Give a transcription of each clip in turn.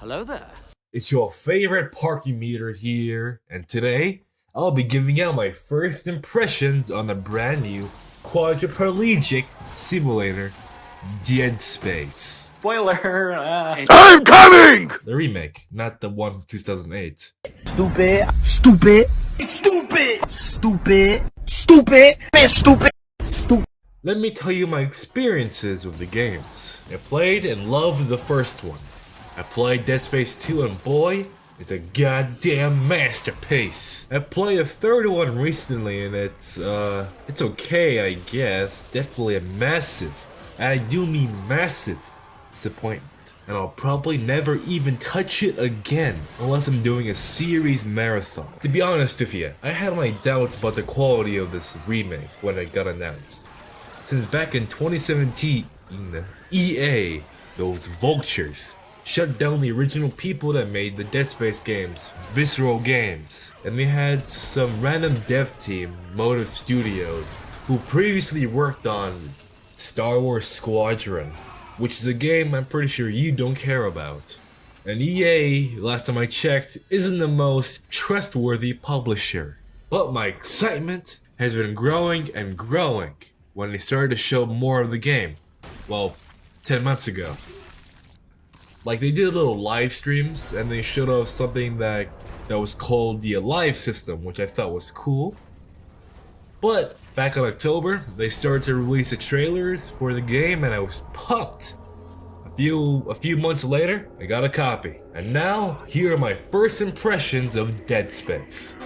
Hello there. It's your favorite parking meter here, and today I'll be giving out my first impressions on the brand new quadriplegic simulator, Dead Space. Spoiler! I'm coming! The remake, not the one from 2008. Stupid. Stupid. Stupid. Stupid. Stupid. Stupid. Stupid. Let me tell you my experiences with the games. I played and loved the first one. I played Dead Space 2 and boy, it's a goddamn masterpiece. I played a third one recently and it's okay I guess. Definitely a massive, and I do mean massive, disappointment. And I'll probably never even touch it again unless I'm doing a series marathon. To be honest with you, I had my doubts about the quality of this remake when it got announced. Since back in 2017, EA, those vultures, shut down the original people that made the Dead Space games, Visceral Games, and they had some random dev team, Motive Studios, who previously worked on Star Wars Squadron, which is a game I'm pretty sure you don't care about. And EA, last time I checked, isn't the most trustworthy publisher. But my excitement has been growing and growing when they started to show more of the game. Well, 10 months ago. Like, they did little live streams and they showed off something that was called the Alive system, which I thought was cool. But back in October, they started to release the trailers for the game and I was pumped. A few months later, I got a copy. And now, here are my first impressions of Dead Space.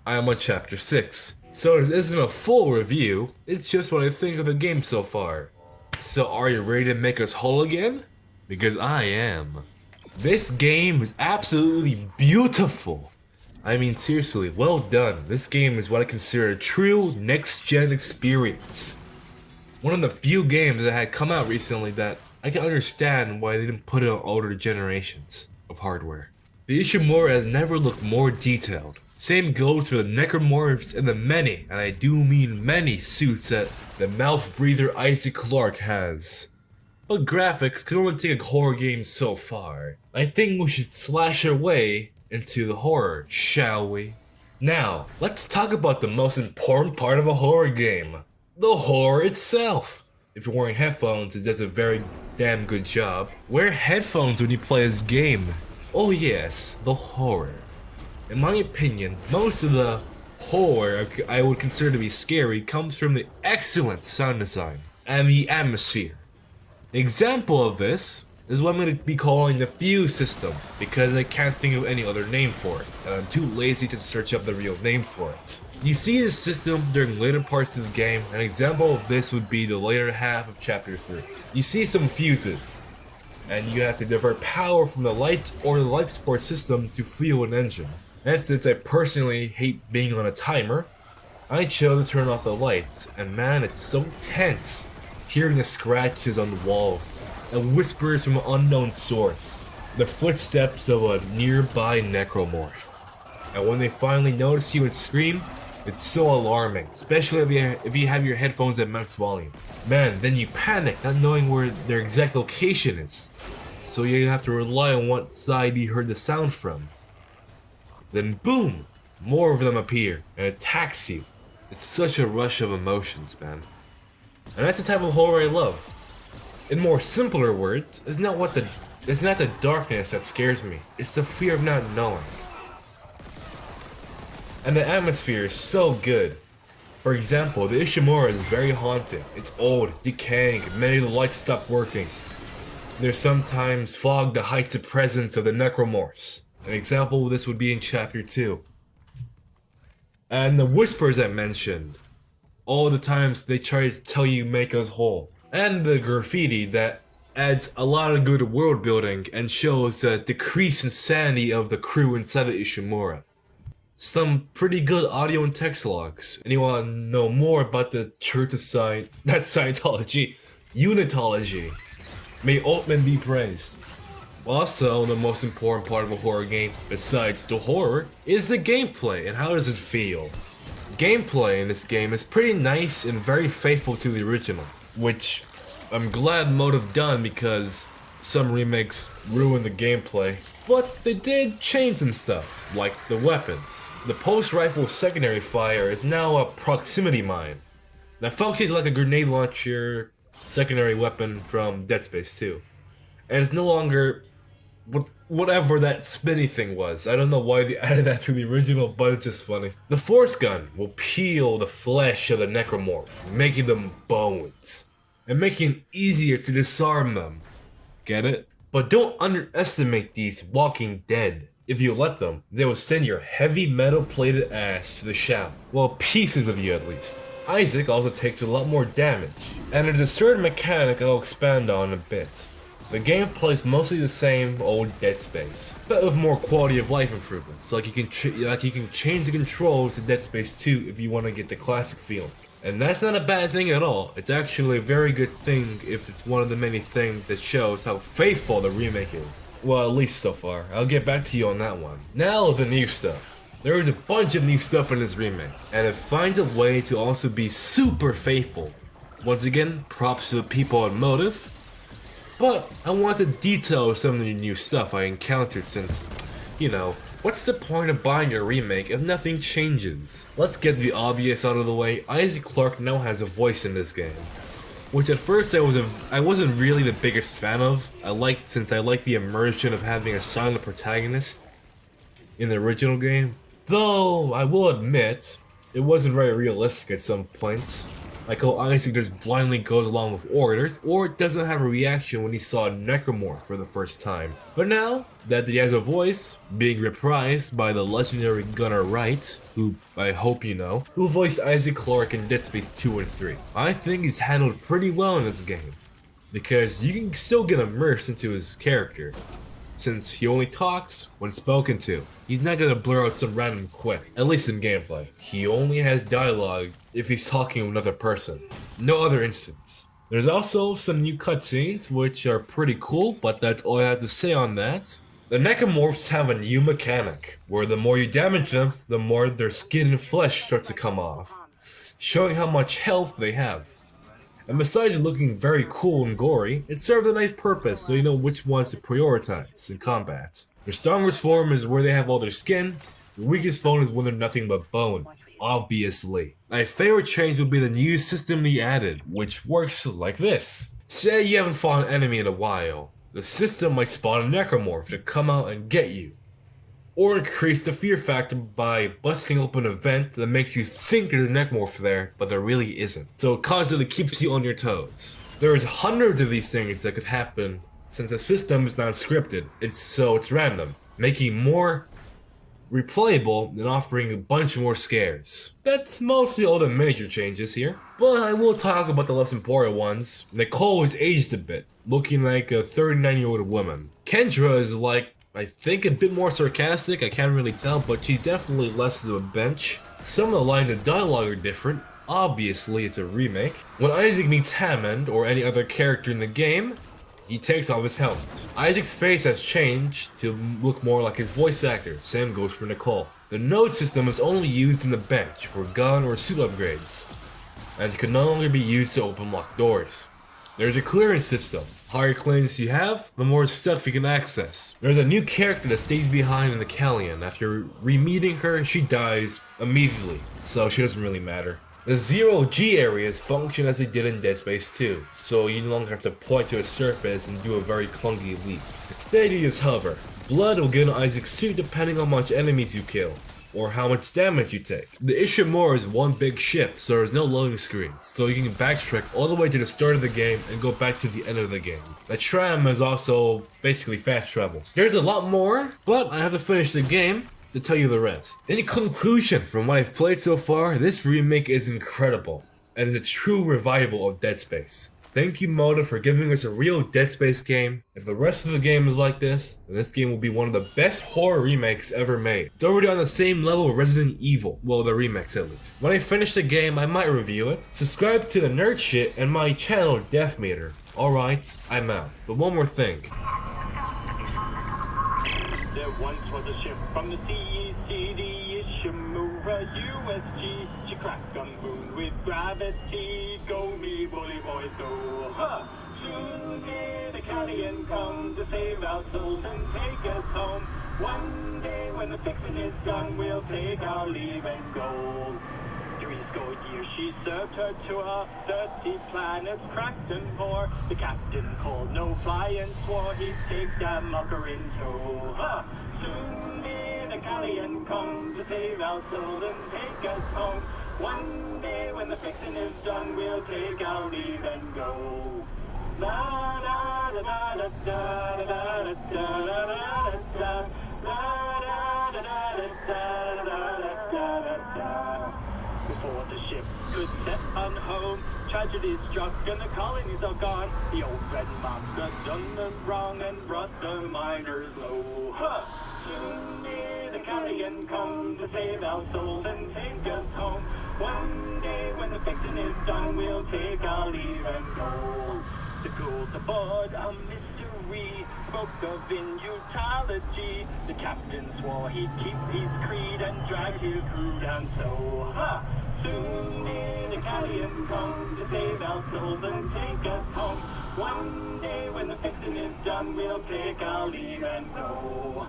I am on chapter 6, so this isn't a full review, it's just what I think of the game so far. So are you ready to make us whole again? Because I am. This game is absolutely beautiful. I mean seriously, well done. This game is what I consider a true next-gen experience. One of the few games that had come out recently that I can understand why they didn't put it on older generations of hardware. The Ishimura has never looked more detailed. Same goes for the necromorphs and the many, and I do mean many, suits that the mouth breather Isaac Clarke has. But graphics can only take a horror game so far. I think we should slash our way into the horror, shall we? Now, let's talk about the most important part of a horror game. The horror itself. If you're wearing headphones, it does a very damn good job. Wear headphones when you play this game. Oh yes, the horror. In my opinion, most of the horror I would consider to be scary comes from the excellent sound design and the atmosphere. An example of this is what I'm going to be calling the Fuse system, because I can't think of any other name for it, and I'm too lazy to search up the real name for it. You see this system during later parts of the game. An example of this would be the later half of chapter 3. You see some fuses, and you have to divert power from the lights or the life support system to fuel an engine. And since I personally hate being on a timer, I chose to turn off the lights, and man, it's so tense hearing the scratches on the walls and whispers from an unknown source, the footsteps of a nearby necromorph. And when they finally notice you and scream, it's so alarming, especially if you have your headphones at max volume. Man, then you panic not knowing where their exact location is, so you have to rely on what side you heard the sound from. Then boom! More of them appear and attacks you. It's such a rush of emotions, man. And that's the type of horror I love. In more simpler words, it's not what the It's not the darkness that scares me, it's the fear of not knowing. And the atmosphere is so good. For example, the Ishimura is very haunting. It's old, decaying, many of the lights stop working. There's sometimes fog that hides the presence of the necromorphs. An example of this would be in Chapter 2. And the whispers I mentioned. All the times they try to tell you make us whole. And the graffiti that adds a lot of good world building and shows the decreased insanity of the crew inside the Ishimura. Some pretty good audio and text logs. And you want to know more about the Church of not Scientology, Unitology. May Altman be praised. Also, the most important part of a horror game, besides the horror, is the gameplay and how does it feel. Gameplay in this game is pretty nice and very faithful to the original, which I'm glad Motive done because some remakes ruin the gameplay. But they did change some stuff, like the weapons. The post-rifle secondary fire is now a proximity mine that functions like a grenade launcher secondary weapon from Dead Space 2. And it's no longer whatever that spinny thing was. I don't know why they added that to the original, but it's just funny. The force gun will peel the flesh of the necromorphs, making them bones, and making it easier to disarm them. Get it? But don't underestimate these walking dead. If you let them, they will send your heavy metal plated ass to the shaft. Well, pieces of you at least. Isaac also takes a lot more damage, and there's a certain mechanic I'll expand on in a bit. The gameplay is mostly the same old Dead Space, but with more quality of life improvements. Like you can change the controls to Dead Space 2 if you want to get the classic feeling. And that's not a bad thing at all. It's actually a very good thing if it's one of the many things that shows how faithful the remake is. Well, at least so far. I'll get back to you on that one. Now the new stuff. There is a bunch of new stuff in this remake, and it finds a way to also be super faithful. Once again, props to the people at Motive. But I want to detail some of the new stuff I encountered since, you know, what's the point of buying a remake if nothing changes? Let's get the obvious out of the way. Isaac Clarke now has a voice in this game, which at first I wasn't really the biggest fan of. Since I liked the immersion of having a silent protagonist in the original game. Though I will admit, it wasn't very realistic at some points. Like how Isaac just blindly goes along with orders, or doesn't have a reaction when he saw a necromorph for the first time. But now that he has a voice, being reprised by the legendary Gunnar Wright, who I hope you know, who voiced Isaac Clarke in Dead Space 2 and 3. I think he's handled pretty well in this game, because you can still get immersed into his character, since he only talks when spoken to. He's not gonna blur out some random quip, at least in gameplay. He only has dialogue if he's talking with another person. No other instance. There's also some new cutscenes, which are pretty cool, but that's all I have to say on that. The necromorphs have a new mechanic, where the more you damage them, the more their skin and flesh starts to come off, showing how much health they have. And besides it looking very cool and gory, it serves a nice purpose so you know which ones to prioritize in combat. Their strongest form is where they have all their skin, the weakest form is when they're nothing but bone, obviously. My favorite change would be the new system they added, which works like this. Say you haven't fought an enemy in a while, the system might spawn a necromorph to come out and get you. Or increase the fear factor by busting open an event that makes you think there's a necromorph there, but there really isn't. So it constantly keeps you on your toes. There's hundreds of these things that could happen since the system is not scripted, it's random, making more replayable and offering a bunch more scares. That's mostly all the major changes here, but I will talk about the less important ones. Nicole is aged a bit, looking like a 39-year-old woman. Kendra is like, I think a bit more sarcastic, I can't really tell, but she's definitely less of a bench. Some of the lines of dialogue are different. Obviously, it's a remake. When Isaac meets Hammond, or any other character in the game, he takes off his helmet. Isaac's face has changed to look more like his voice actor. Same goes for Nicole. The node system is only used in the bench for gun or suit upgrades, and can no longer be used to open locked doors. There's a clearance system. Higher clearance you have, the more stuff you can access. There's a new character that stays behind in the Callion. After re-meeting her, she dies immediately, so she doesn't really matter. The zero-G areas function as they did in Dead Space 2, so you no longer have to point to a surface and do a very clunky leap. Instead you just hover. Blood will get on Isaac's suit depending on how much enemies you kill, or how much damage you take. The Ishimura is one big ship, so there's no loading screens, so you can backtrack all the way to the start of the game and go back to the end of the game. The tram is also basically fast travel. There's a lot more, but I have to finish the game to tell you the rest. In conclusion, from what I've played so far, this remake is incredible, and is a true revival of Dead Space. Thank you, Moda, for giving us a real Dead Space game. If the rest of the game is like this, then this game will be one of the best horror remakes ever made. It's already on the same level with Resident Evil, well, the remakes at least. When I finish the game, I might review it. Subscribe to the Nerd Shyt and my channel, DeathMeter. Alright, I'm out. But one more thing. There once was a ship from the CEC, the Ishimura USG. She cracked on moon with gravity. Go me bully boys, go! Ha! Soon may the Callion come to save our souls and take us home. One day when the fixing is done, we'll take our leave and go. 3 years she served her tour, 30 planets cracked and poor. The captain called no fly and swore he'd take that mucker in tow. Ha! Soon may the Callion come to save our souls and take us home. One day when the fixing is done, we'll take our leave and go. La da da da da da da da da da da da. Before the ship could set on home, tragedy struck and the colonies are gone. The old red monster done them wrong and brought the miners low. Huh! Soon may the Callion come to save our souls and take us home. One day when the fixing is done, we'll take our leave and go. The ghouls aboard a mystery spoke of immutology. The captain swore he'd keep his creed and drag his crew down so. Ha! Soon may the Callion come to save our souls and take us home. One day when the fixing is done, we'll take our leave and go.